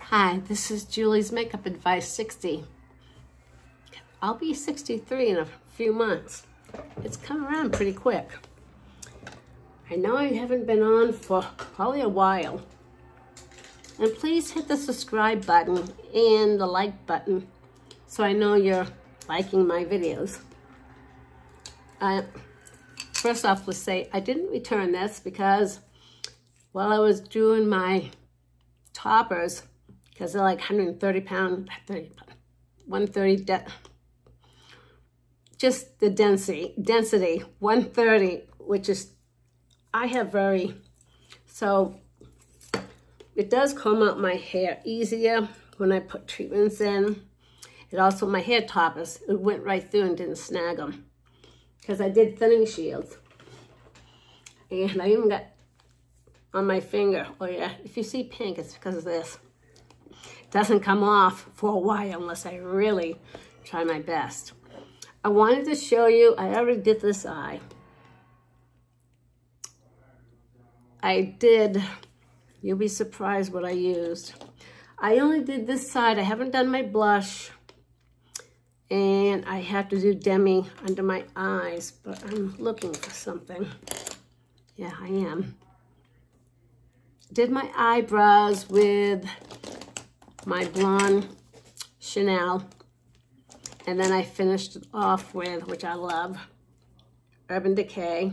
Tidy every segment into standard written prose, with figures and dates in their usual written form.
Hi, this is Julie's Makeup Advice 60. I'll be 63 in a few months. It's come around pretty quick. I know I haven't been on for probably a while. And please hit the subscribe button and the like button so I know you're liking my videos. First off, let's say I didn't return this because while I was doing my toppers, because they're like 130 pound, 130, just the density, 130, which is, I have so it does comb out my hair easier when I put treatments in. It also, my hair toppers, it went right through and didn't snag them because I did thinning shields. And I even got on my finger, oh yeah, if you see pink, it's because of this. It doesn't come off for a while unless I really try my best. I wanted to show you, I already did this eye. You'll be surprised what I used. I only did this side, I haven't done my blush. And I have to do Demi under my eyes, but I'm looking for something. Yeah, I am. Did my eyebrows with my blonde Chanel. And then I finished it off with, which I love, Urban Decay.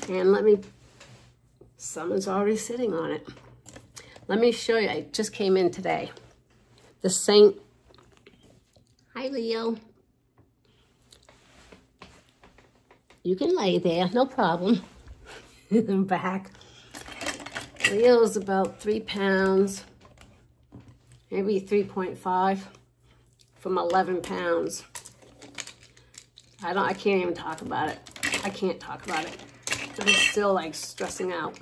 And someone's already sitting on it. Let me show you, I just came in today. The Seint, hi Leo. You can lay there, no problem. I'm back. Leo's about 3 pounds, maybe 3.5 from 11 pounds. I can't even talk about it. I can't talk about it. I'm still like stressing out.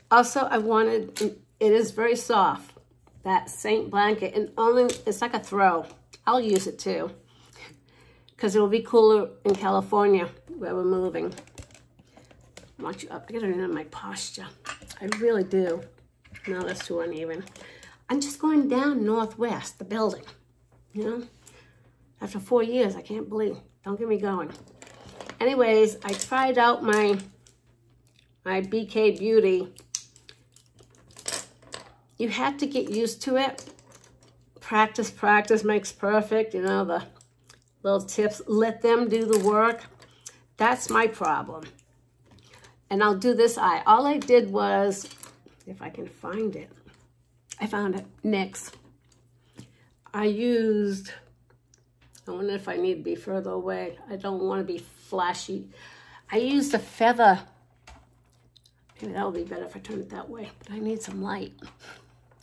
Also, it is very soft, that Seint blanket, and it's like a throw. I'll use it too, because it will be cooler in California where we're moving. I want you up. I gotta know my posture. I really do. No, that's too uneven. I'm just going down northwest, the building. You know? After 4 years, I can't believe. Don't get me going. Anyways, I tried out my BK Beauty. You have to get used to it. Practice makes perfect. You know, the little tips. Let them do the work. That's my problem. And I'll do this eye. All I did was, if I can find it, I found it, NYX. I wonder if I need to be further away. I don't want to be flashy. I used a feather. Maybe that would be better if I turn it that way, but I need some light.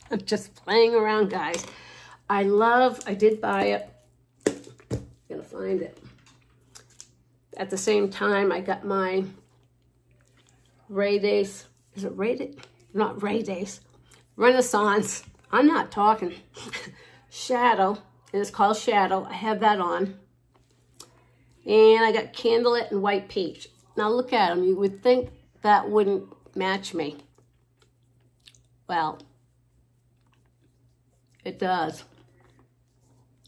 I'm just playing around, guys. I did buy it. I'm gonna find it. At the same time, I got my Raydays, is it Raydays? Not Raydays, Renaissance, I'm not talking, Shadow, and it's called Shadow. I have that on. And I got Candlelit and White Peach. Now look at them, you would think that wouldn't match me. Well, it does.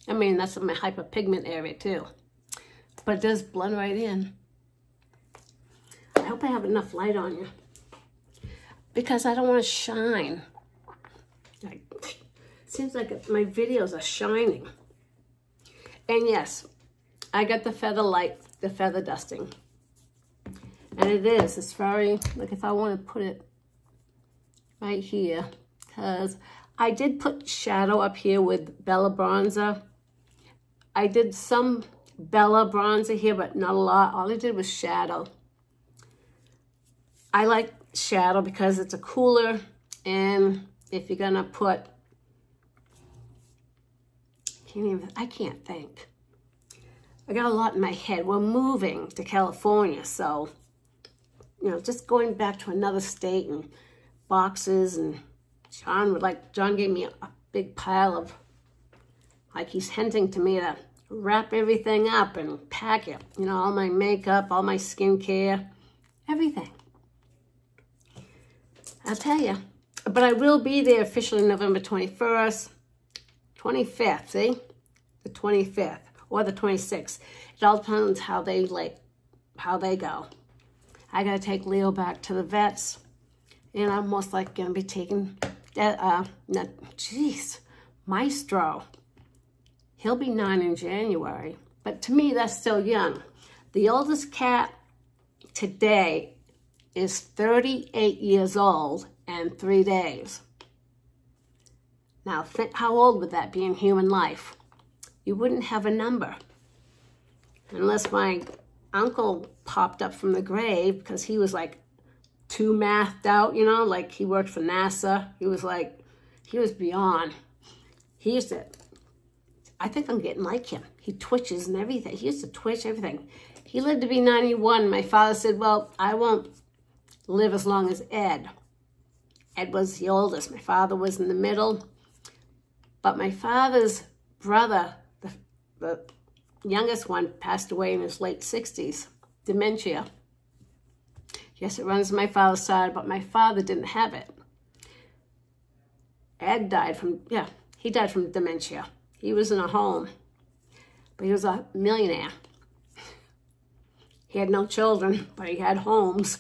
I mean, that's in my hyperpigment area too. But it does blend right in. I hope I have enough light on you, because I don't want to shine. It seems like my videos are shining. And yes, I got the feather light, the feather dusting. And it's very, like if I want to put it right here, because I did put shadow up here with Bella Bronzer. I did some Bella Bronzer here, but not a lot. All I did was shadow. I like shadow because it's a cooler, and if you're gonna put, I can't think. I got a lot in my head. We're moving to California, so, you know, just going back to another state and boxes, and John gave me a big pile of, like he's hinting to me to wrap everything up and pack it. You know, all my makeup, all my skincare, everything. I'll tell you, But I will be there officially November 21st, 25th, see? The 25th or the 26th. It all depends how they go. I gotta take Leo back to the vets, and I'm most likely gonna be taking Maestro. He'll be 9 in January, but to me that's still young. The oldest cat today is 38 years old and 3 days. Now think, how old would that be in human life? You wouldn't have a number. Unless my uncle popped up from the grave, because he was like too mathed out, you know, like he worked for NASA. He was beyond. He used to, I think I'm getting like him. He twitches and everything. He used to twitch everything. He lived to be 91. My father said, well, I won't live as long as Ed. Ed was the oldest. My father was in the middle. But my father's brother, the youngest one, passed away in his late 60s, dementia. Yes, it runs my father's side, but my father didn't have it. Ed died from, he died from dementia. He was in a home, but he was a millionaire. He had no children, but he had homes.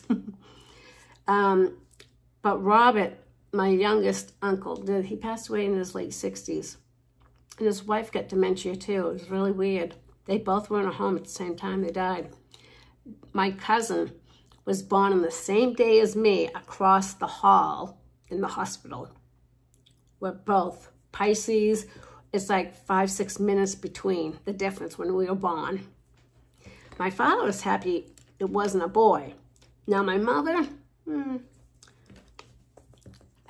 But Robert, my youngest uncle, he passed away in his late 60s. And his wife got dementia too. It was really weird. They both were in a home at the same time they died. My cousin was born on the same day as me across the hall in the hospital. We're both Pisces. It's like 5-6 minutes between the difference when we were born. My father was happy it wasn't a boy. Now my mother, I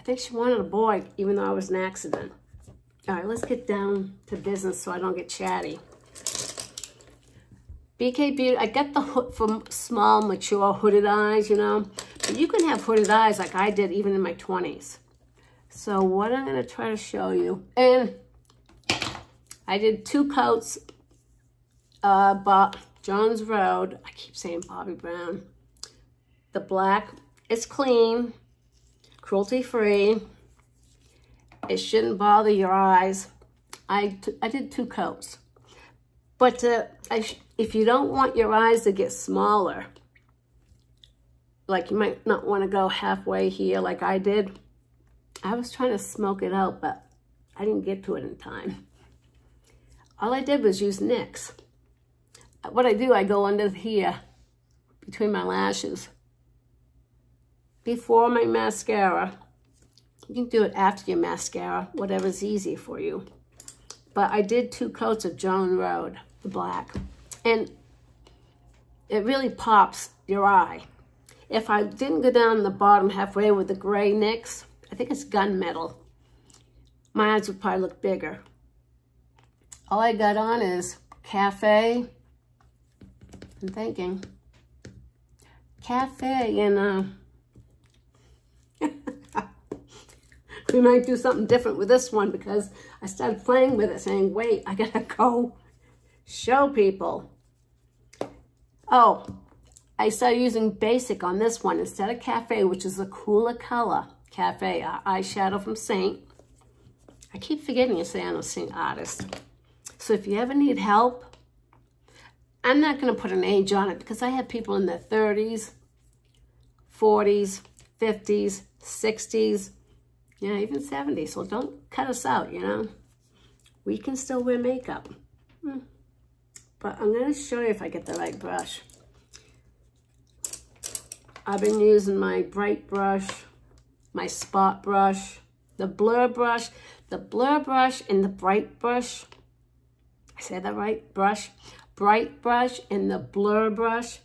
think she wanted a boy, even though I was an accident. All right, let's get down to business so I don't get chatty. BK Beauty, I got the hood for small, mature, hooded eyes, you know. But you can have hooded eyes like I did even in my 20s. So what I'm going to try to show you, and I did 2 coats, Jones Road. I keep saying Bobby Brown. The black, it's clean, cruelty-free. It shouldn't bother your eyes. I did 2 coats. But if you don't want your eyes to get smaller, like you might not want to go halfway here like I did. I was trying to smoke it out, but I didn't get to it in time. All I did was use NYX. What I do, I go under here, between my lashes, before my mascara. You can do it after your mascara, whatever's easy for you. But I did 2 coats of Jones Road, the black. And it really pops your eye. If I didn't go down the bottom halfway with the gray NYX, I think it's gunmetal, my eyes would probably look bigger. All I got on is Cafe, I'm thinking, Cafe and we might do something different with this one because I started playing with it saying, wait, I gotta go show people. Oh, I started using Basic on this one instead of Cafe, which is a cooler color. Cafe eyeshadow from Seint. I keep forgetting to say I'm a Seint artist. So if you ever need help, I'm not gonna put an age on it because I have people in their 30s, 40s, 50s, 60s, yeah, even 70s. So don't cut us out, you know. We can still wear makeup. But I'm gonna show you if I get the right brush. I've been using my bright brush, my spot brush, the blur brush and the bright brush. I said that right? Brush. Bright brush and the blur brush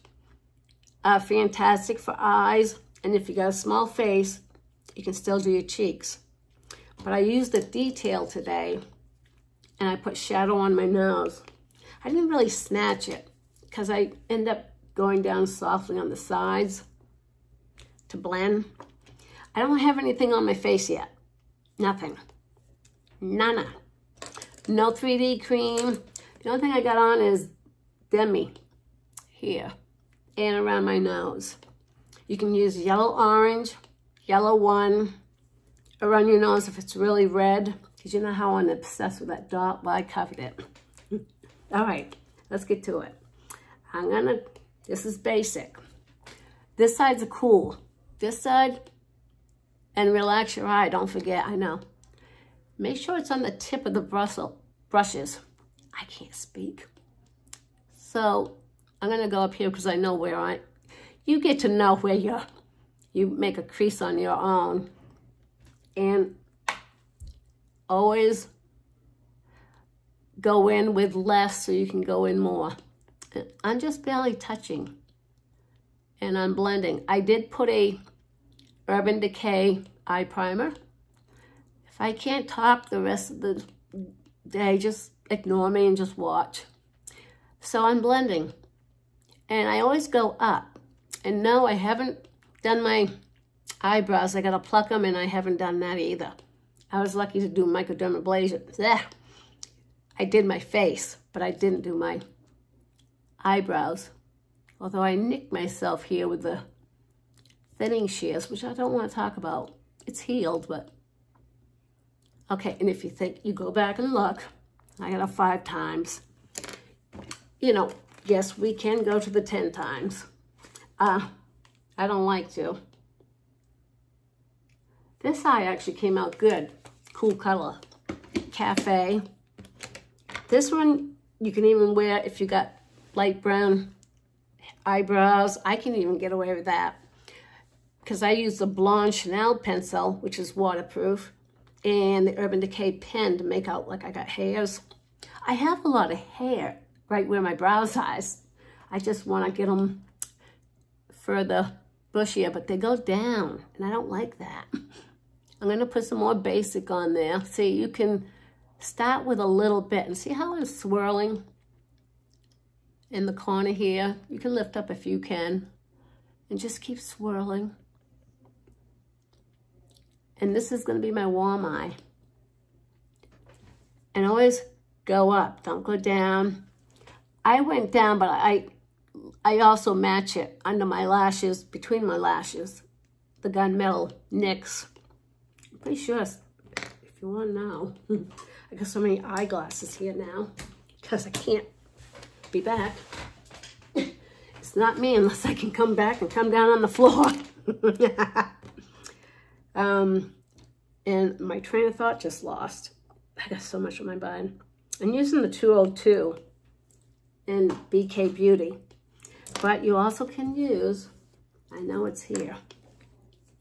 are fantastic for eyes. And if you got a small face, you can still do your cheeks. But I used the detail today and I put shadow on my nose. I didn't really snatch it because I end up going down softly on the sides to blend. I don't have anything on my face yet. Nothing. None. No 3D cream. The only thing I got on is Demi here and around my nose. You can use yellow orange, yellow 1, around your nose if it's really red, because you know how I'm obsessed with that dot. Well, I covered it. All right, let's get to it. This is basic. This side's a cool. This side, and relax your eye, don't forget, I know. Make sure it's on the tip of the brushes. I can't speak. So I'm gonna go up here because I know where you get to know where you make a crease on your own. And always go in with less so you can go in more. I'm just barely touching and I'm blending. I did put a Urban Decay eye primer. If I can't talk the rest of the day, just ignore me and just watch. So I'm blending and I always go up. And no, I haven't done my eyebrows. I gotta pluck them and I haven't done that either. I was lucky to do microdermabrasion. I did my face, but I didn't do my eyebrows. Although I nicked myself here with the thinning shears, which I don't want to talk about. It's healed, but... Okay, and if you think, you go back and look. I got a 5 times. You know, yes, we can go to the 10 times. I don't like to. This eye actually came out good. Cool color. Cafe. This one, you can even wear if you got light brown eyebrows. I can even get away with that. Because I use the Blonde Chanel pencil, which is waterproof, and the Urban Decay pen to make out like I got hairs. I have a lot of hair right where my brows are. I just want to get them further bushier, but they go down, and I don't like that. I'm going to put some more basic on there. See, you can start with a little bit, and see how I'm swirling in the corner here? You can lift up if you can, and just keep swirling. And this is going to be my warm eye. And always go up, don't go down. I went down, but I also match it under my lashes, between my lashes, the gunmetal NYX. I'm pretty sure, if you want to know. I got so many eyeglasses here now because I can't be back. It's not me unless I can come back and come down on the floor. And my train of thought just lost. I got so much on my mind. I'm using the 202 in BK Beauty, but you also can use, I know it's here.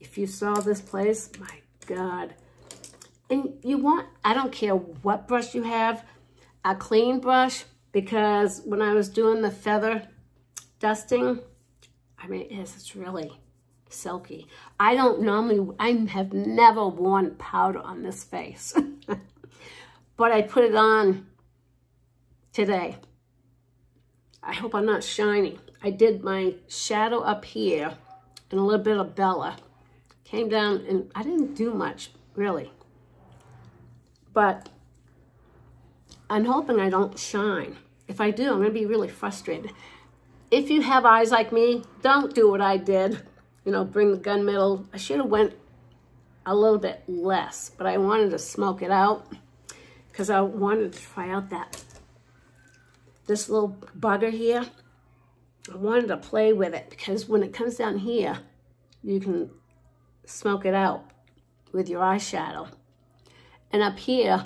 If you saw this place, my God. And you want, I don't care what brush you have, a clean brush, because when I was doing the feather dusting, I mean, it's really silky. I don't normally, I have never worn powder on this face, but I put it on today. I hope I'm not shiny. I did my shadow up here and a little bit of Bella. Came down and I didn't do much, really. But I'm hoping I don't shine. If I do, I'm gonna be really frustrated. If you have eyes like me, don't do what I did. You know, bring the gunmetal. I should have went a little bit less, but I wanted to smoke it out because I wanted to try out this little bugger here. I wanted to play with it because when it comes down here, you can smoke it out with your eyeshadow. And up here,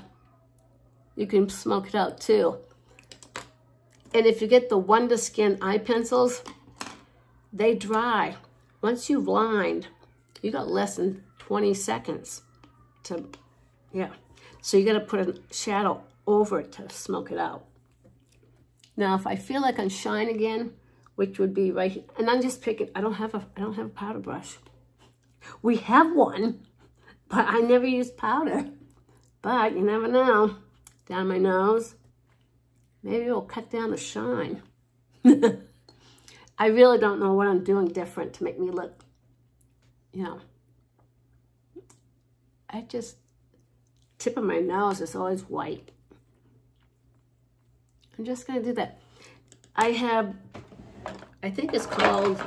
you can smoke it out too. And if you get the Wonder Skin eye pencils, they dry. Once you've lined, you got less than 20 seconds to, yeah. So you gotta put a shadow over it to smoke it out. Now, if I feel like I'm shine again, which would be right here, and I'm just picking, I don't have a powder brush. We have one, but I never use powder. But you never know. Down my nose. Maybe it'll cut down the shine. I really don't know what I'm doing different to make me look, you know. I just, tip of my nose is always white. I'm just going to do that. I have, I think it's called,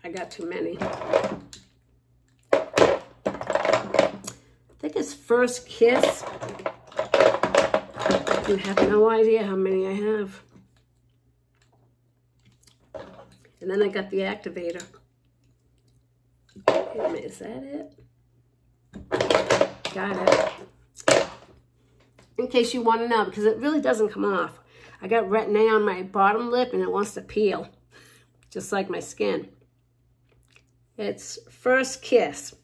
I got too many. think it's First Kiss. You have no idea how many I have. And then I got the activator. Wait a minute, is that it? Got it. In case you want to know, because it really doesn't come off. I got retin-A on my bottom lip and it wants to peel, just like my skin. It's First Kiss.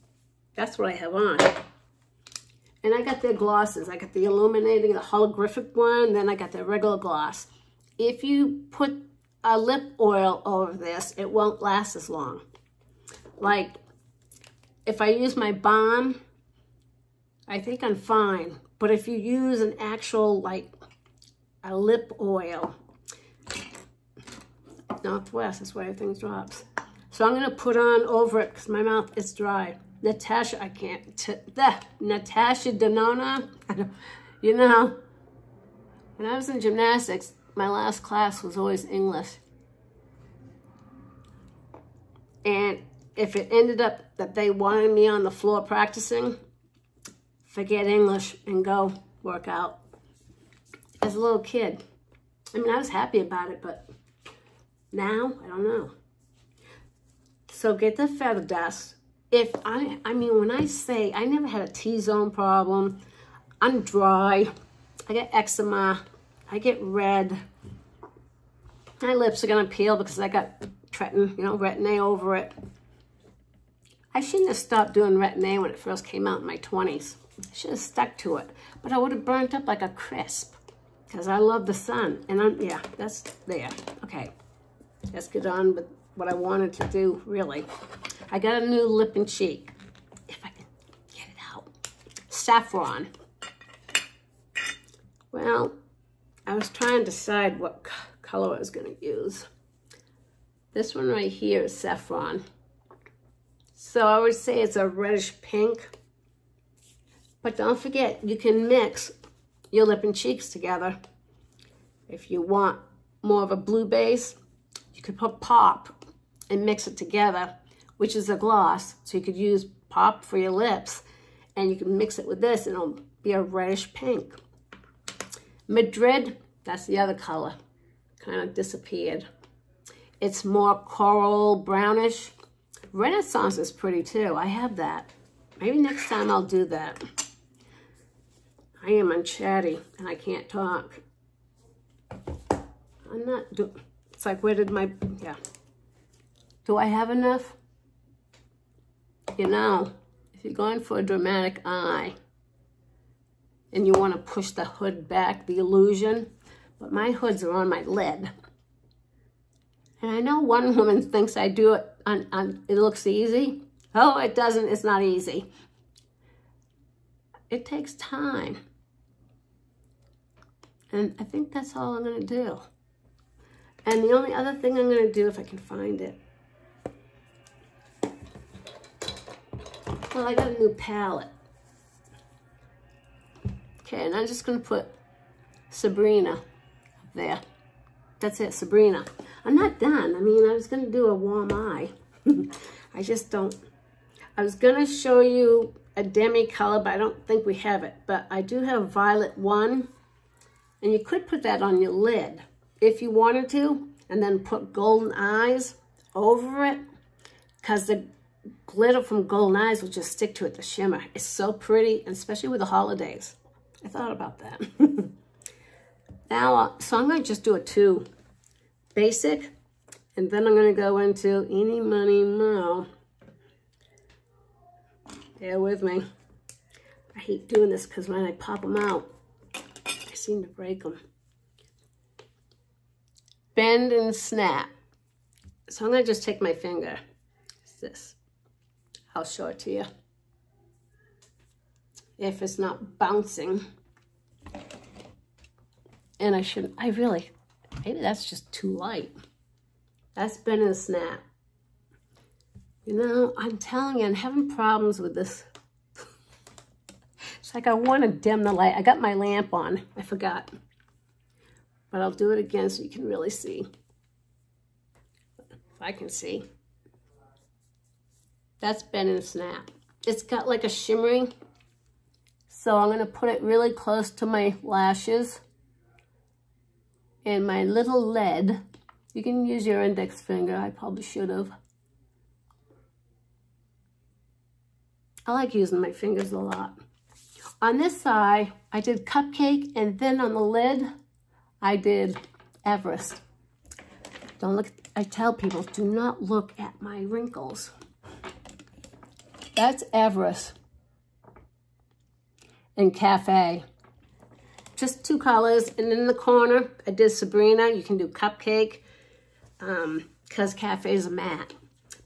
That's what I have on. And I got their glosses. I got the illuminating, the holographic one, then I got the regular gloss. If you put a lip oil over this, it won't last as long. Like, if I use my balm, I think I'm fine. But if you use an actual, like, a lip oil, Northwest, that's why everything drops. So I'm going to put on over it because my mouth is dry. Natasha, I can't, Natasha Denona, you know, when I was in gymnastics, my last class was always English. And if it ended up that they wanted me on the floor practicing, forget English and go work out. As a little kid, I mean, I was happy about it, but now, I don't know. So get the feather dust. If I mean, when I say I never had a T-zone problem, I'm dry, I get eczema, I get red, my lips are gonna peel because I got retin-A over it. I shouldn't have stopped doing retin-A when it first came out in my 20s. I should have stuck to it, but I would have burnt up like a crisp because I love the sun. And yeah, that's there. Okay, let's get on with what I wanted to do, really. I got a new lip and cheek, if I can get it out. Saffron. Well, I was trying to decide what color I was going to use. This one right here is saffron. So I would say it's a reddish pink. But don't forget, you can mix your lip and cheeks together. If you want more of a blue base, you could put pop and mix it together, which is a gloss. So you could use pop for your lips, and you can mix it with this, and it'll be a reddish pink. Madrid, that's the other color. Kind of disappeared. It's more coral brownish. Renaissance is pretty too. I have that. Maybe next time I'll do that. I am unchatty and I can't talk. I'm not it's like, where did my, yeah. Do I have enough? You know, if you're going for a dramatic eye and you want to push the hood back, the illusion, but my hoods are on my lid. And I know one woman thinks I do it it looks easy. Oh, it doesn't. It's not easy. It takes time. And I think that's all I'm going to do. And the only other thing I'm going to do, if I can find it. Well, I got a new palette. Okay, and I'm just going to put Sabrina up there. That's it, Sabrina. I'm not done. I mean, I was going to do a warm eye. I just don't. I was going to show you a Demi color, but I don't think we have it. But I do have Violet 1. And you could put that on your lid if you wanted to. And then put Golden Eyes over it. Because the glitter from Golden Eyes will just stick to it, the shimmer. It's so pretty, and especially with the holidays. I thought about that. Now, so I'm going to just do a 2 basic, and then I'm going to go into Eeny, Money, Mo. Bear with me. I hate doing this because when I pop them out, I seem to break them. Bend and snap. So I'm going to just take my finger. It's this. I'll show it to you. If it's not bouncing. And maybe that's just too light. That's bend and snap. You know, I'm telling you, I'm having problems with this. It's like I want to dim the light. I got my lamp on. I forgot. But I'll do it again so you can really see. If I can see. That's bend and snap. It's got like a shimmering. So I'm going to put it really close to my lashes. And my little lead, you can use your index finger. I probably should have. I like using my fingers a lot. On this side, I did Cupcake, and then on the lid, I did Everest. Don't look, I tell people, do not look at my wrinkles. That's Everest and Cafe. Just 2 colors, and in the corner, I did Sabrina. You can do Cupcake, because Cafe is a matte.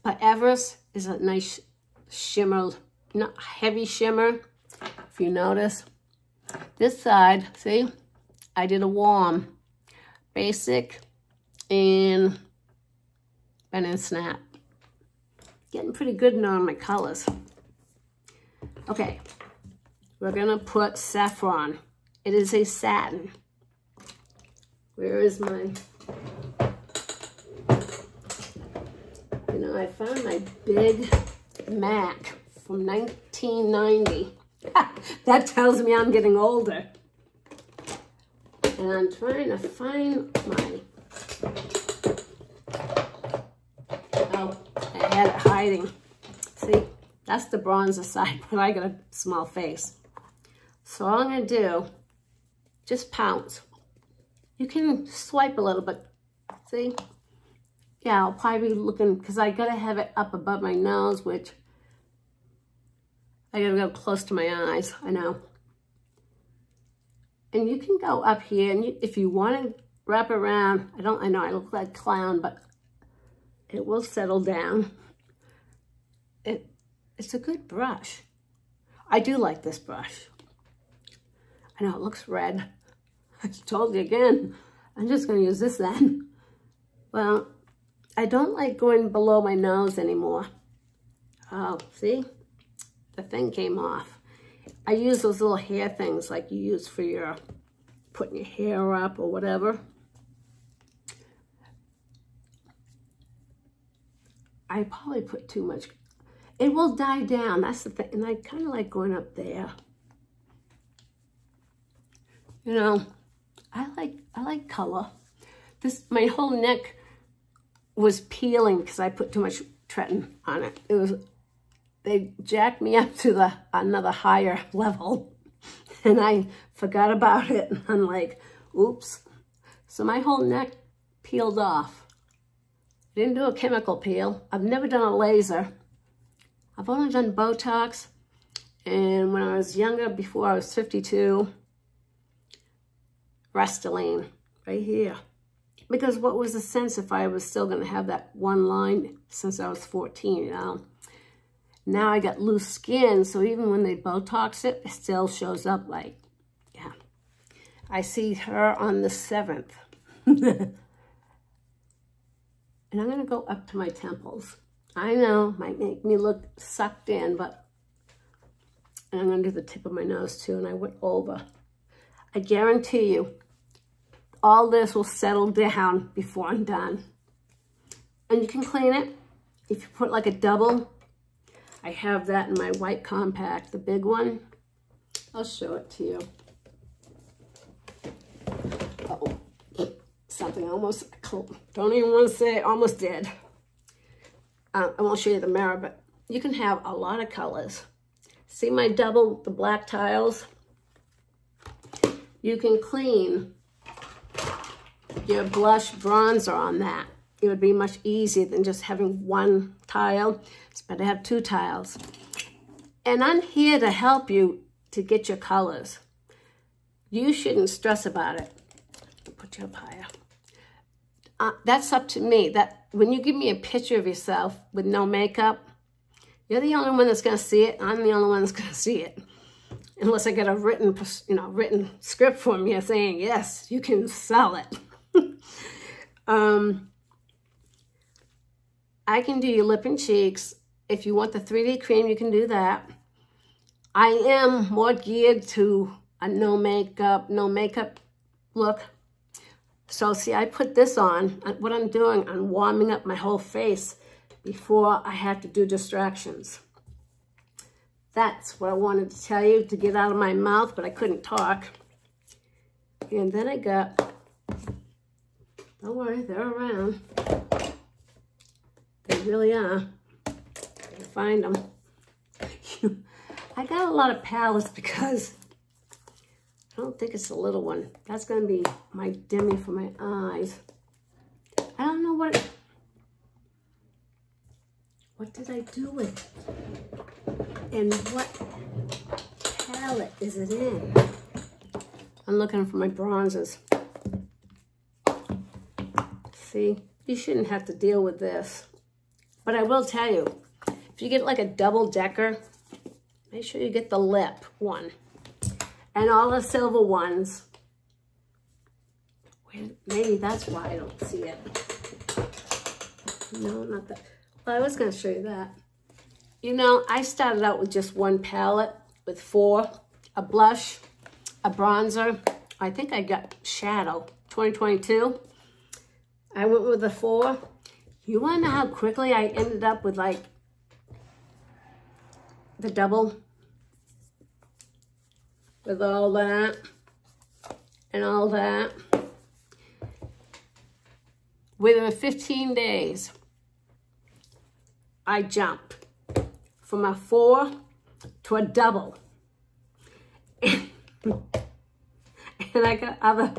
But Everest is a nice shimmer, not heavy shimmer, if you notice. This side, see, I did a warm, basic, and Bend and Snap. Getting pretty good now on my colors. Okay, we're gonna put Saffron. It is a satin. Where is mine? You know, I found my big MAC from 1990. That tells me I'm getting older. And I'm trying to find my... Oh, I had it hiding. See, that's the bronzer side, but I got a small face. So all I'm gonna do, just pounce. You can swipe a little bit, see? Yeah, I'll probably be looking, because I gotta have it up above my nose, which I gotta go close to my eyes, I know. And you can go up here, and if you want to wrap around, I know I look like a clown, but it will settle down. It's a good brush. I do like this brush. I know it looks red. I told you again, I'm just gonna use this then. Well, I don't like going below my nose anymore. Oh, see? The thing came off. I use those little hair things like you use for your, putting your hair up or whatever. I probably put too much. It will die down, that's the thing. And I kind of like going up there. You know, I like color. My whole neck was peeling because I put too much Tretin on it. They jacked me up to another higher level, and I forgot about it. And I'm like, oops. So my whole neck peeled off. I didn't do a chemical peel. I've never done a laser. I've only done Botox. And when I was younger, before I was 52, Restylane right here. Because what was the sense if I was still going to have that one line since I was 14, you know? Now I got loose skin, so even when they Botox it, it still shows up like, yeah. I see her on the 7th. And I'm going to go up to my temples. I know, might make me look sucked in, but and I'm going to do the tip of my nose too, and I went over. I guarantee you, all this will settle down before I'm done. And you can clean it. If you put like a double, I have that in my white compact, the big one. I'll show it to you. Uh-oh. Something almost, don't even want to say it, almost did. I won't show you the mirror, but you can have a lot of colors. See my double, the black tiles? You can clean your blush bronzer on that. It would be much easier than just having one tile. It's better to have 2 tiles. And I'm here to help you to get your colors. You shouldn't stress about it. I'll put you up higher. That's up to me. That when you give me a picture of yourself with no makeup, you're the only one that's going to see it. I'm the only one that's going to see it. Unless I get a written script from you saying, yes, you can sell it. I can do your lip and cheeks. If you want the 3D cream, you can do that. I am more geared to a no makeup look. So see, I put this on. What I'm doing, I'm warming up my whole face before I have to do distractions. That's what I wanted to tell you to get out of my mouth, but I couldn't talk. And then I got, don't worry, they're around. They really are. I can find them. I got a lot of palettes because I don't think it's a little one. That's going to be my Demi for my eyes. I don't know what did I do with it? And what palette is it in? I'm looking for my bronzes. See, you shouldn't have to deal with this. But I will tell you, if you get like a double-decker, make sure you get the lip one. And all the silver ones. Maybe that's why I don't see it. No, not that. Well, I was going to show you that. You know, I started out with just one palette with 4. A blush, a bronzer. I think I got Shadow 2022. I went with the 4. You want to know how quickly I ended up with like the double? With all that and all that. Within 15 days, I jumped from a 4 to a double. And I got other,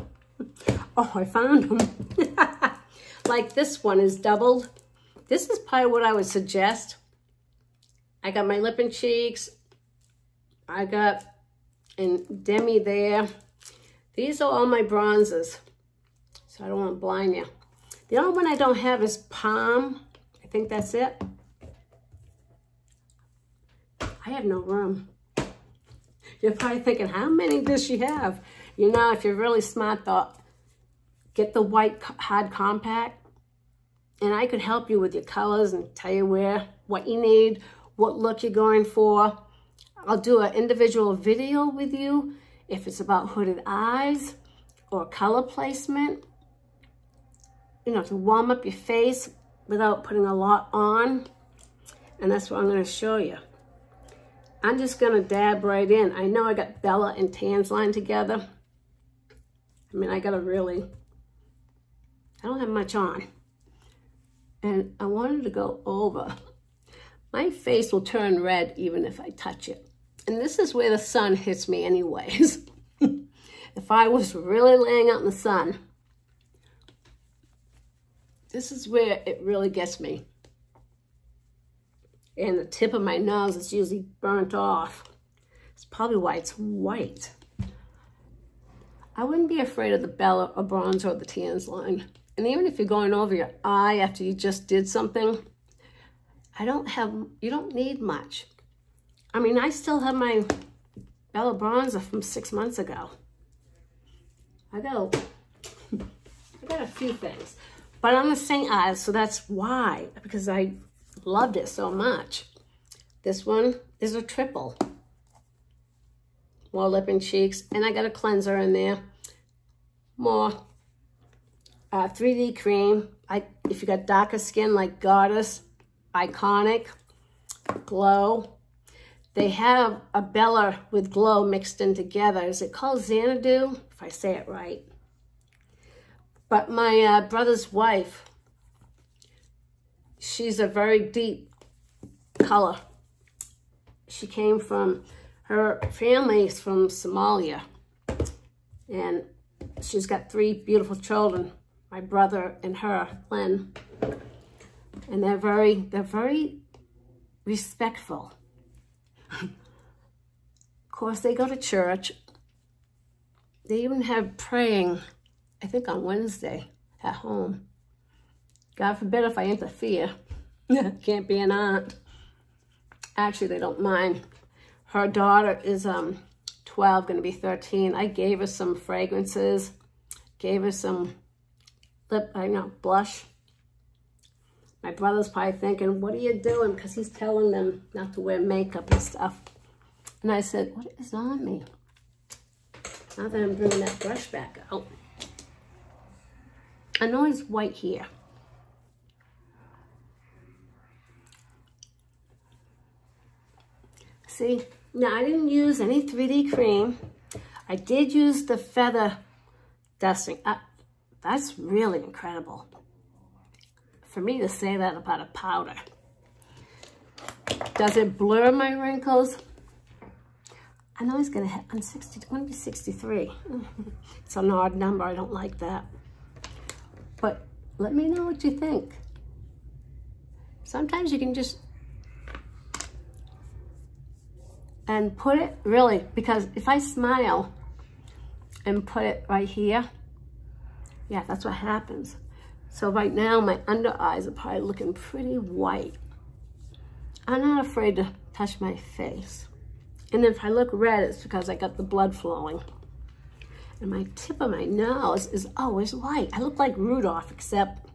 oh, I found them. Like this one is doubled. This is probably what I would suggest. I got my lip and cheeks. I got and Demi there. These are all my bronzes, so I don't want to blind you. The only one I don't have is Palm. I think that's it. I have no room. You're probably thinking, how many does she have? You know, if you're really smart, though, get the white hard compact, and I could help you with your colors and tell you what you need, what look you're going for. I'll do an individual video with you if it's about hooded eyes or color placement, you know, to warm up your face without putting a lot on. And that's what I'm going to show you. I'm just going to dab right in. I know I got Bella and Tans line together. I mean, I don't have much on. And I wanted to go over. My face will turn red even if I touch it. And this is where the sun hits me anyways. If I was really laying out in the sun, this is where it really gets me. And the tip of my nose is usually burnt off. It's probably why it's white. I wouldn't be afraid of the Bella or bronzer or the Tans line. And even if you're going over your eye after you just did something, you don't need much. I mean, I still have my Bella bronzer from 6 months ago. I got a few things. But I'm the Seint Eyes, so that's why, because I loved it so much. This one is a triple. More lip and cheeks, and I got a cleanser in there. More 3D cream. If you got darker skin like Goddess, Iconic, Glow. They have a Bella with Glow mixed in together. Is it called Xanadu? If I say it right. But my brother's wife, she's a very deep color. She came from, her family's from Somalia. And she's got 3 beautiful children. My brother and her, Len. And they're very respectful. Of course, they go to church. They even have praying, I think on Wednesday at home. God forbid if I interfere. Can't be an aunt. Actually, they don't mind. Her daughter is 12, going to be 13. I gave her some fragrances. Gave her some blush. My brother's probably thinking, what are you doing? Because he's telling them not to wear makeup and stuff. And I said, what is on me? Now that I'm bringing that brush back out. I know he's white here. See, now I didn't use any 3D cream. I did use the feather dusting. That's really incredible for me to say that about a powder. Does it blur my wrinkles? I know it's gonna I'm 60, I'm gonna be 63. It's an odd number, I don't like that. But let me know what you think. Sometimes you can just, and put it really, because if I smile and put it right here, yeah, that's what happens. So right now my under eyes are probably looking pretty white. I'm not afraid to touch my face. And if I look red, it's because I got the blood flowing. And my tip of my nose is always white. I look like Rudolph, except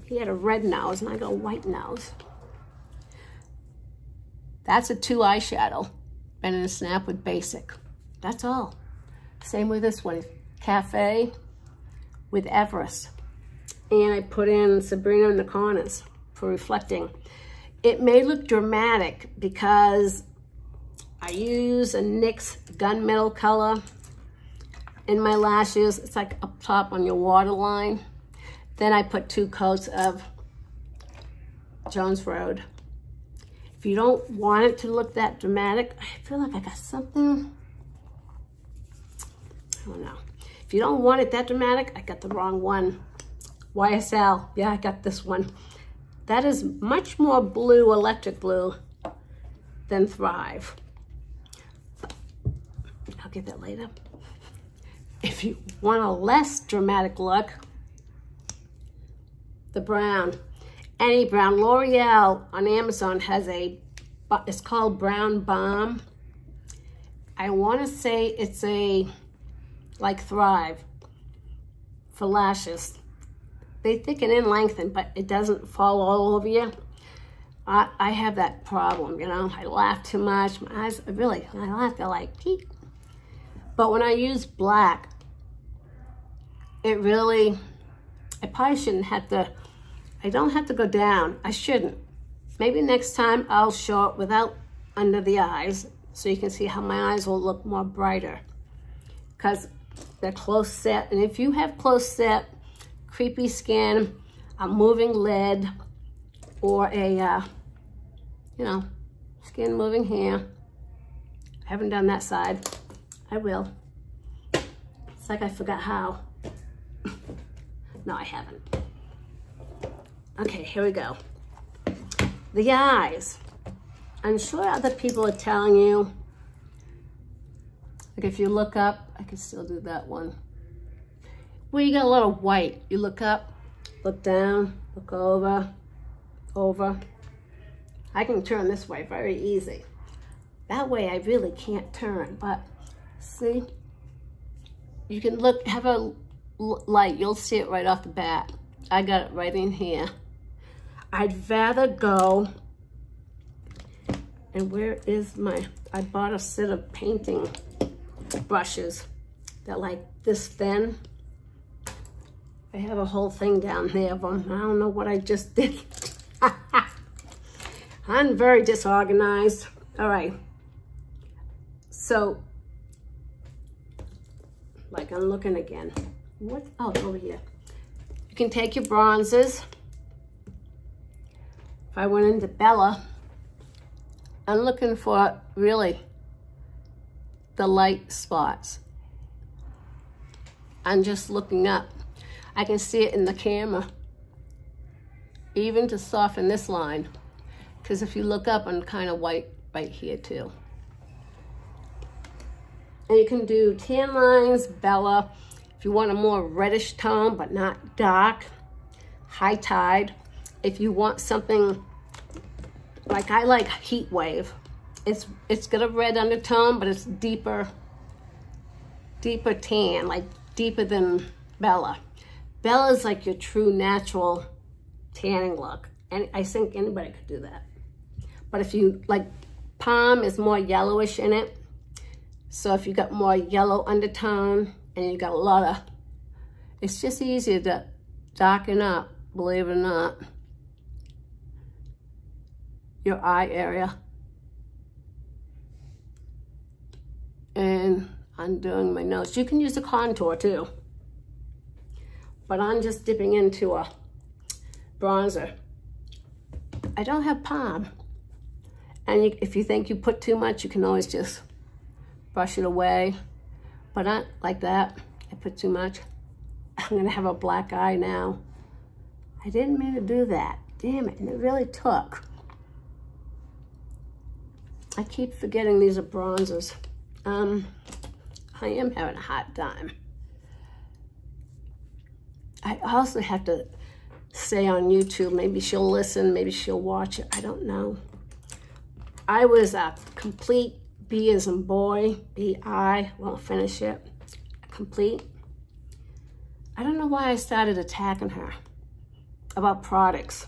he had a red nose and I got a white nose. That's a 2 eyeshadow and in a snap with basic. That's all. Same with this one, Cafe with Everest. And I put in Sabrina in the corners for reflecting. It may look dramatic because I use a NYX gunmetal color in my lashes. It's like up top on your waterline. Then I put 2 coats of Jones Road. If you don't want it to look that dramatic, I feel like I got something, I don't know. If you don't want it that dramatic, I got the wrong one. YSL, yeah, I got this one. That is much more blue, electric blue, than Thrive. I'll get that later. If you want a less dramatic look, the brown, any brown. L'Oreal on Amazon has it's called Brown Balm. I want to say it's like Thrive for lashes. They thicken and lengthen, but it doesn't fall all over you. I have that problem, you know. I laugh too much. My eyes, really, when I laugh, they're like, peek. But when I use black, it really, I probably shouldn't have to, I don't have to go down. I shouldn't. Maybe next time I'll show it without under the eyes so you can see how my eyes will look more brighter. Because they're close set. And if you have close set, creepy skin, a moving lid, or a, you know, skin moving hair. I haven't done that side. I will. It's like I forgot how. No, I haven't. Okay, here we go. The eyes. I'm sure other people are telling you, like if you look up, I can still do that one. Well, you got a lot of white. You look up, look down, look over, over. I can turn this way very easy. That way I really can't turn, but see? You can look, have a light, you'll see it right off the bat. I got it right in here. I'd rather go, and where is my, I bought a set of painting brushes that like this thin. I have a whole thing down there of them. I don't know what I just did. I'm very disorganized. All right. So, like I'm looking again. What? Oh, over here. You can take your bronzes. If I went into Bella, I'm looking for really the light spots. I'm just looking up. I can see it in the camera, even to soften this line. Because if you look up, I'm kind of white right here too. And you can do tan lines, Bella. If you want a more reddish tone, but not dark, High Tide. If you want something, like I like Heat Wave. It's got a red undertone, but it's deeper tan, like deeper than Bella. Bella's like your true natural tanning look. And I think anybody could do that. But if you, like, Palm is more yellowish in it. So if you got more yellow undertone and you got a lot of, it's just easier to darken up, believe it or not, your eye area. And undoing my nose. You can use a contour too. But I'm just dipping into a bronzer. I don't have palm. And if you think you put too much, you can always just brush it away. But not like that. I put too much. I'm gonna have a black eye now. I didn't mean to do that. Damn it, and it really took. I keep forgetting these are bronzers. I am having a hard time. I also have to say on YouTube, maybe she'll listen, maybe she'll watch it, I don't know. I was a complete B as in boy, B-I, won't finish it, complete. I don't know why I started attacking her about products,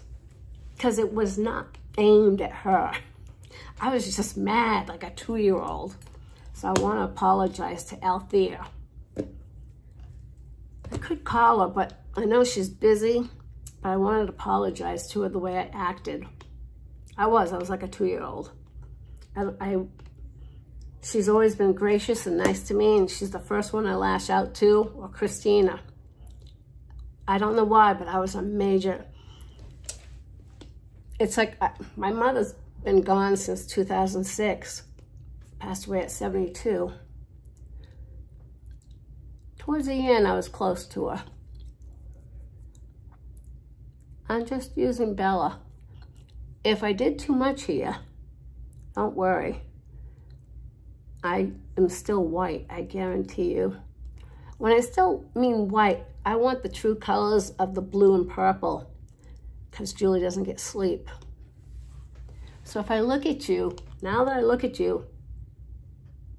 because it was not aimed at her. I was just mad like a 2-year-old. So I want to apologize to Althea. I could call her, but I know she's busy, but I wanted to apologize to her the way I acted. I was like a 2-year-old. She's always been gracious and nice to me, and she's the first one I lash out to, or Christina. I don't know why, but I was a major... It's like my mother's been gone since 2006. Passed away at 72. Towards the end, I was close to her. I'm just using Bella. If I did too much here, don't worry. I am still white, I guarantee you. When I still mean white, I want the true colors of the blue and purple, because Julie doesn't get sleep. So if I look at you, now that I look at you,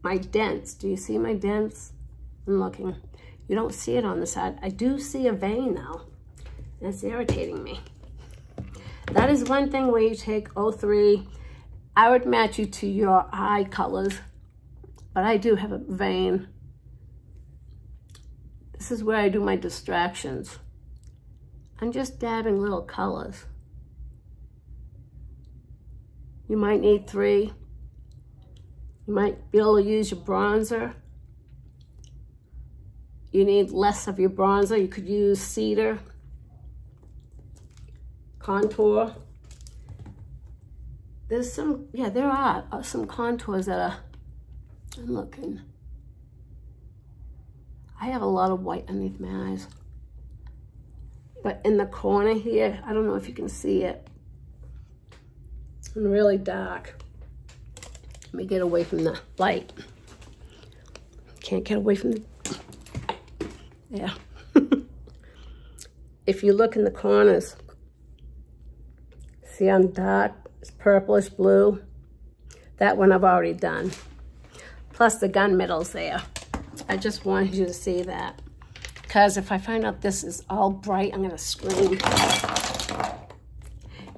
my dents, do you see my dents? I'm looking. You don't see it on the side. I do see a vein though, and it's irritating me. That is one thing where you take 03. I would match you to your eye colors, but I do have a vein. This is where I do my distractions. I'm just dabbing little colors. You might need 3. You might be able to use your bronzer. You need less of your bronzer. You could use cedar, contour. There's some, yeah, there are some contours that are, I'm looking. I have a lot of white underneath my eyes. But in the corner here, I don't know if you can see it. It's really dark. Let me get away from the light. Can't get away from the, yeah. If you look in the corners, see I'm dark, it's purplish blue. That one I've already done. Plus the gunmetal's there. I just wanted you to see that. Because if I find out this is all bright, I'm gonna scream.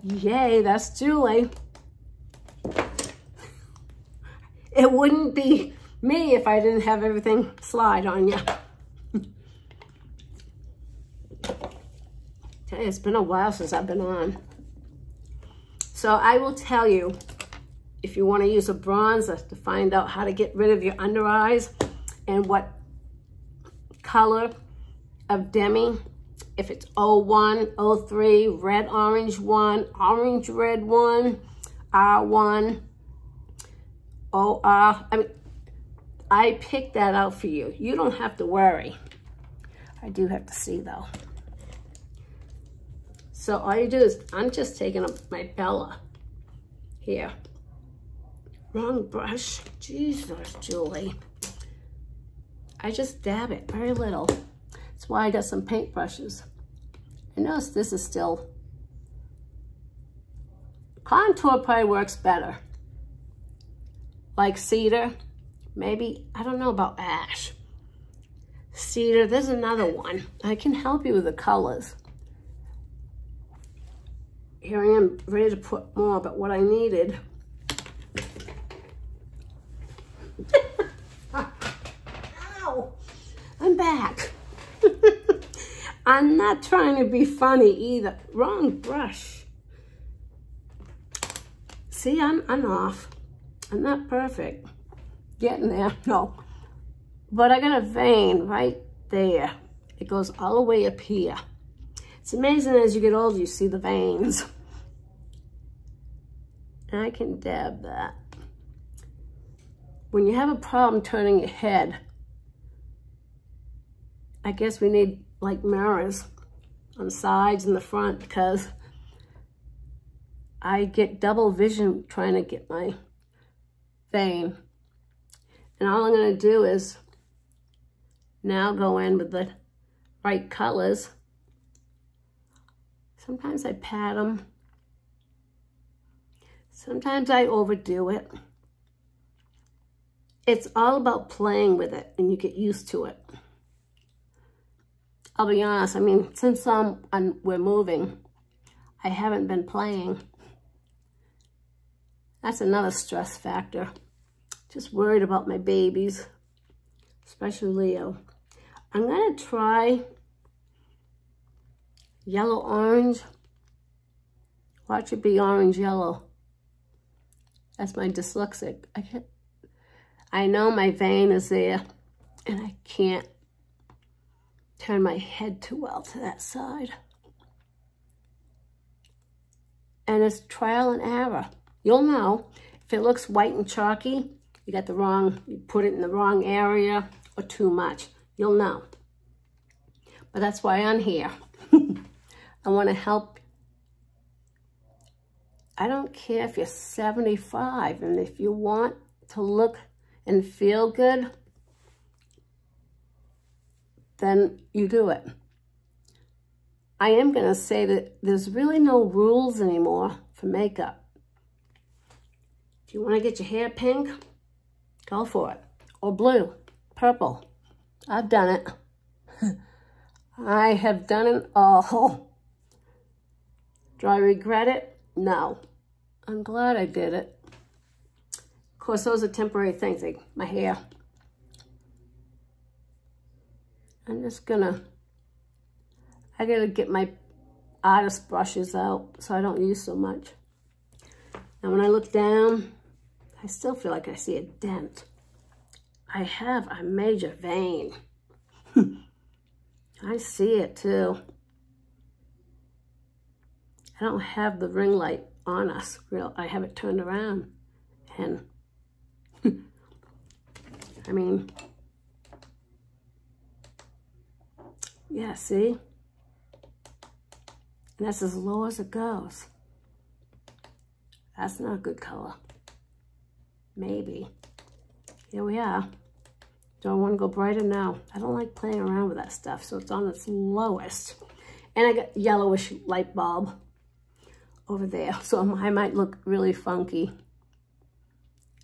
Yay, that's Julie. It wouldn't be me if I didn't have everything slide on you. It's been a while since I've been on. So I will tell you, if you want to use a bronzer to find out how to get rid of your under eyes and what color of Demi, if it's 01, 03, red, orange 1, orange, red 1, R1, OR, I mean, I picked that out for you. You don't have to worry. I do have to see though. So all you do is, I'm just taking my Bella here. Wrong brush. Jesus, Julie. I just dab it very little. That's why I got some paint brushes. I notice this is still, contour probably works better. Like cedar, maybe, I don't know about ash. Cedar, there's another one. I can help you with the colors. Here I am ready to put more, but what I needed. Ow, I'm back. I'm not trying to be funny either. Wrong brush. See, I'm off. I'm not perfect. Getting there, no. But I got a vein right there. It goes all the way up here. It's amazing as you get older, you see the veins. And I can dab that. When you have a problem turning your head, I guess we need like mirrors on the sides and the front, because I get double vision trying to get my vein. And all I'm going to do is now go in with the right colors. Sometimes I pat them. Sometimes I overdo it. It's all about playing with it, and you get used to it. I'll be honest, I mean, since we're moving, I haven't been playing. That's another stress factor. Just worried about my babies, especially Leo. I'm gonna try yellow orange. Watch it be orange yellow. That's my dyslexic. I know my vein is there, and I can't turn my head too well to that side. And it's trial and error. You'll know if it looks white and chalky, you put it in the wrong area or too much. You'll know. But that's why I'm here. I want to help. I don't care if you're 75, and if you want to look and feel good, then you do it. I am going to say that there's really no rules anymore for makeup. If you want to get your hair pink, go for it. Or blue, purple. I've done it. I have done it all. Do I regret it? No. I'm glad I did it. Of course, those are temporary things, like my hair. I'm just gonna, I gotta get my artist brushes out so I don't use so much. And when I look down, I still feel like I see a dent. I have a major vein. I see it too. I don't have the ring light on us. I have it turned around. And, I mean, yeah, see? And that's as low as it goes. That's not a good color. Maybe. Here we are. Do I want to go brighter? No. I don't like playing around with that stuff, so it's on its lowest. And I got yellowish light bulb over there, so I might look really funky.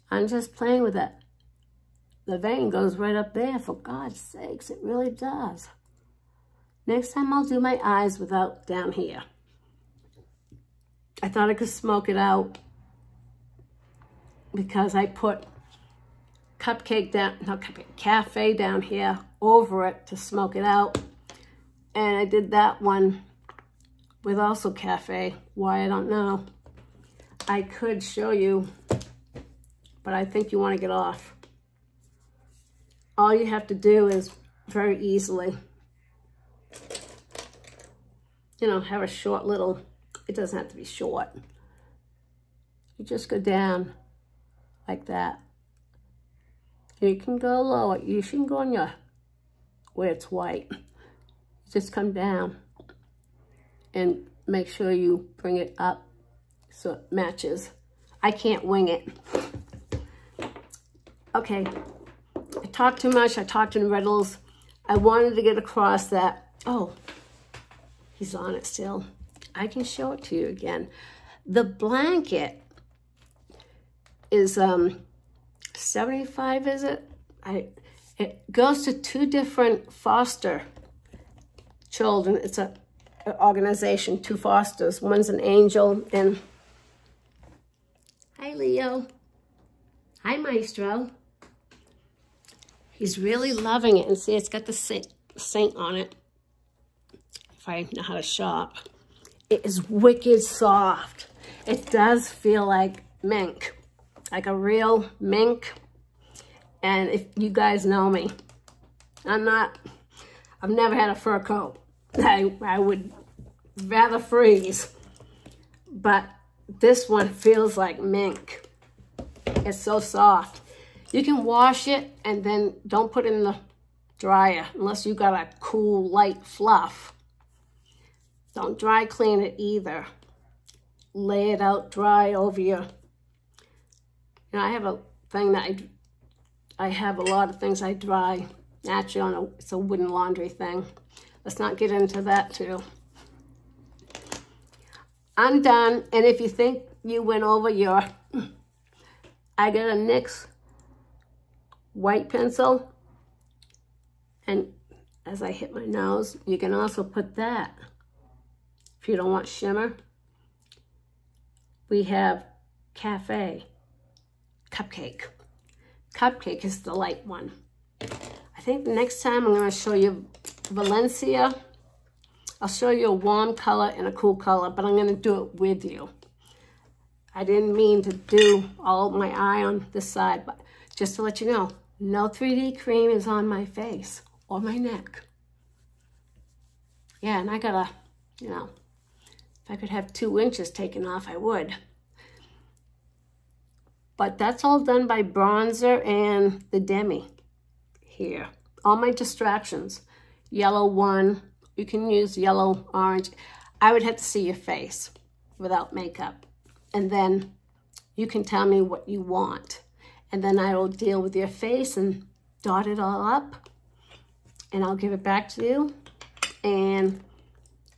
I'm just playing with it. The vein goes right up there, for God's sakes, it really does. Next time I'll do my eyes without down here. I thought I could smoke it out because I put cafe down here over it to smoke it out. And I did that one with also cafe. Why, I don't know. I could show you, but I think you want to get off. All you have to do is very easily, you know, have a short little, it doesn't have to be short. You just go down like that. You can go lower. You shouldn't go on your, where it's white. Just come down and make sure you bring it up so it matches. I can't wing it. Okay, I talked too much. I talked in riddles. I wanted to get across that, oh, he's on it still. I can show it to you again. The blanket is 75, is it? It goes to 2 different foster children. It's an organization, 2 fosters. One's an angel, and hi, Leo. Hi, Maestro. He's really loving it. And see, it's got the saint on it, if I know how to shop. It is wicked soft. It does feel like mink, like a real mink. And if you guys know me, I've never had a fur coat. I would rather freeze. But this one feels like mink. It's so soft. You can wash it and then don't put it in the dryer unless you got a cool light fluff. Don't dry clean it either. Lay it out dry over your, I have a thing that I have a lot of things I dry naturally on it's a wooden laundry thing. Let's not get into that too. I'm done, and if you think you went over your, I got a NYX white pencil, and as I hit my nose, you can also put that if you don't want shimmer. We have Cupcake. Cupcake is the light one. I think the next time I'm going to show you Valencia. I'll show you a warm color and a cool color, but I'm going to do it with you. I didn't mean to do all my eye on this side, but just to let you know, no 3D cream is on my face or my neck. Yeah, and I gotta, if I could have 2 inches taken off, I would. But that's all done by bronzer and the Demi here. All my distractions. Yellow one. You can use yellow, orange. I would have to see your face without makeup. And then you can tell me what you want. And then I will deal with your face and dot it all up. And I'll give it back to you. And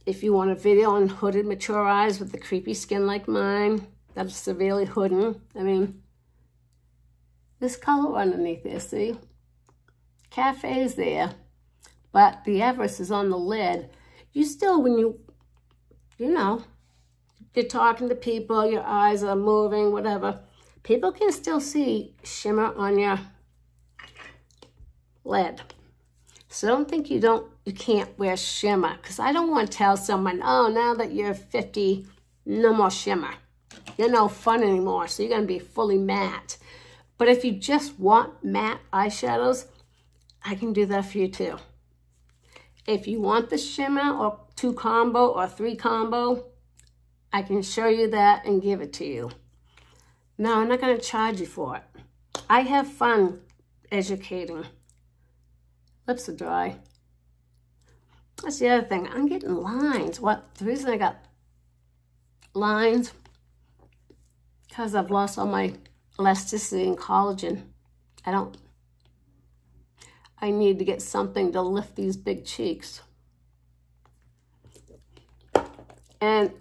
if you want a video on hooded mature eyes with the creepy skin like mine, that's severely hooded. I mean, this color underneath there, see? Cafe's there. But the Everest is on the lid. You still, when you're talking to people, your eyes are moving, whatever, people can still see shimmer on your lid. So don't think you can't wear shimmer, because I don't want to tell someone, oh, now that you're 50, no more shimmer. You're no fun anymore, so you're going to be fully matte. But if you just want matte eyeshadows, I can do that for you too. If you want the shimmer or 2 combo or 3 combo, I can show you that and give it to you. No, I'm not going to charge you for it. I have fun educating. Lips are dry. That's the other thing. I'm getting lines. The reason I got lines, because I've lost all my elasticity and collagen. I need to get something to lift these big cheeks. And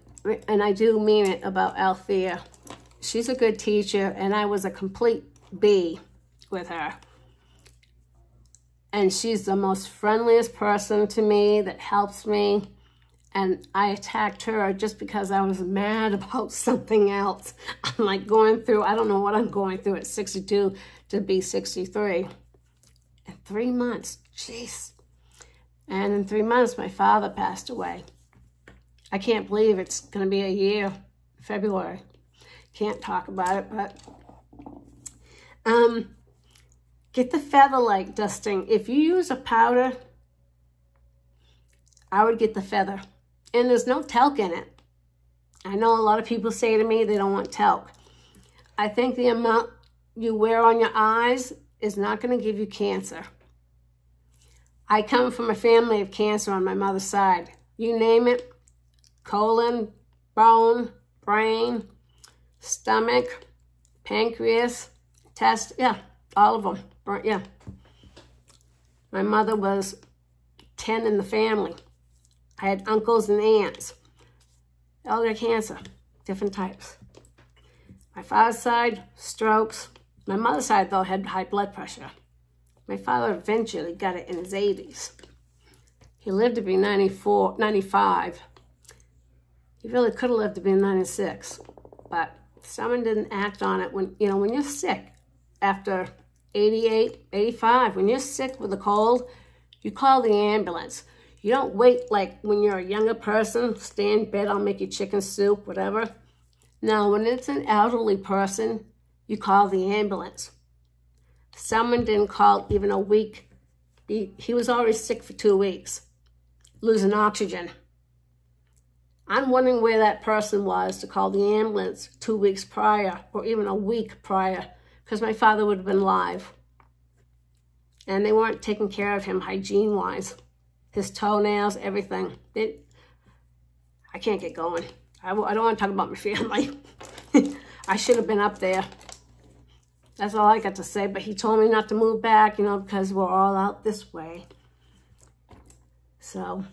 I do mean it about Althea. She's a good teacher, and I was a complete B with her. And she's the most friendliest person to me that helps me. And I attacked her just because I was mad about something else. I'm like going through, I don't know what I'm going through at 62 to be 63. In 3 months, jeez. And in 3 months, my father passed away. I can't believe it's going to be a year, February. Can't talk about it, but get the feather light dusting. If you use a powder, I would get the feather. And there's no talc in it. I know a lot of people say to me they don't want talc. I think the amount you wear on your eyes is not going to give you cancer. I come from a family of cancer on my mother's side. You name it, colon, bone, brain, stomach, pancreas, test, yeah, all of them, yeah. My mother was 10 in the family. I had uncles and aunts. All got cancer, different types. My father's side, strokes. My mother's side, though, had high blood pressure. My father eventually got it in his 80s. He lived to be 95. He really could have lived to be 96. But someone didn't act on it. When you're sick after 88, 85, when you're sick with a cold, you call the ambulance. You don't wait like when you're a younger person, stay in bed, I'll make you chicken soup, whatever. No, when it's an elderly person, you call the ambulance. Someone didn't call even a week. He was already sick for 2 weeks, losing oxygen. I'm wondering where that person was to call the ambulance 2 weeks prior or even a week prior, because my father would have been alive. And they weren't taking care of him hygiene-wise. His toenails, everything. I can't get going. I don't want to talk about my family. I should have been up there. That's all I got to say. But he told me not to move back, you know, because we're all out this way. So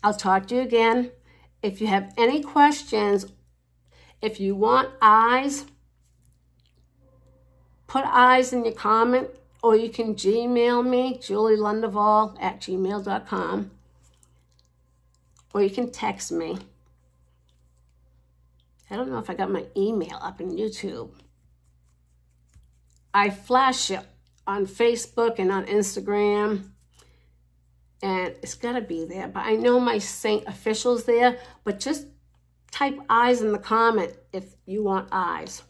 I'll talk to you again. If you have any questions, if you want eyes, put eyes in your comment, or you can Gmail me, julielundevall@gmail.com, or you can text me. I don't know if I got my email up in YouTube. I flash it on Facebook and on Instagram, and it's got to be there. But I know my Seint Official's there, but just type eyes in the comment if you want eyes.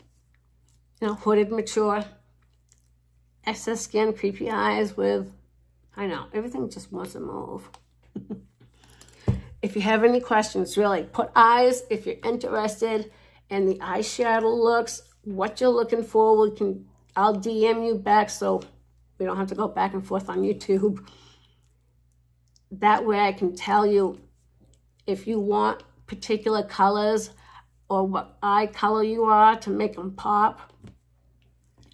You know, hooded, mature, excess skin, creepy eyes with, I know, everything just wants to move. If you have any questions, really, put eyes if you're interested in the eyeshadow looks, what you're looking for. I'll DM you back so we don't have to go back and forth on YouTube. That way I can tell you if you want particular colors or what eye color you are to make them pop.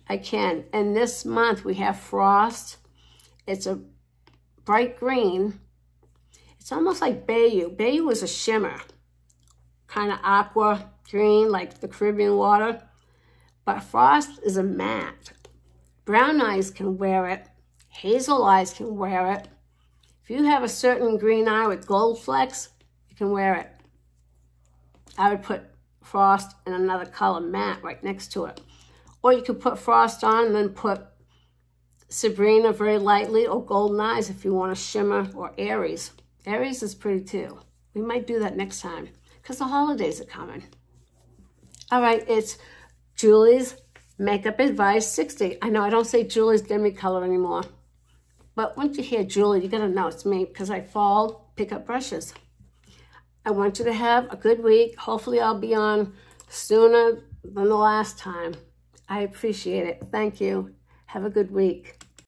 I can. And this month we have Frost. It's a bright green. It's almost like Bayou. Bayou is a shimmer, kind of aqua green, like the Caribbean water. But Frost is a matte. Brown eyes can wear it. Hazel eyes can wear it. If you have a certain green eye with gold flecks, you can wear it. I would put Frost in another color, matte, right next to it. Or you could put Frost on and then put Sabrina very lightly, or Golden Eyes if you want a shimmer, or Aries. Aries is pretty too. We might do that next time because the holidays are coming. All right, it's Julie's Makeup Advice 60. I know I don't say Julie's Demi color anymore, but once you hear Julie, you're going to know it's me because I fall, pick up brushes. I want you to have a good week. Hopefully I'll be on sooner than the last time. I appreciate it. Thank you. Have a good week.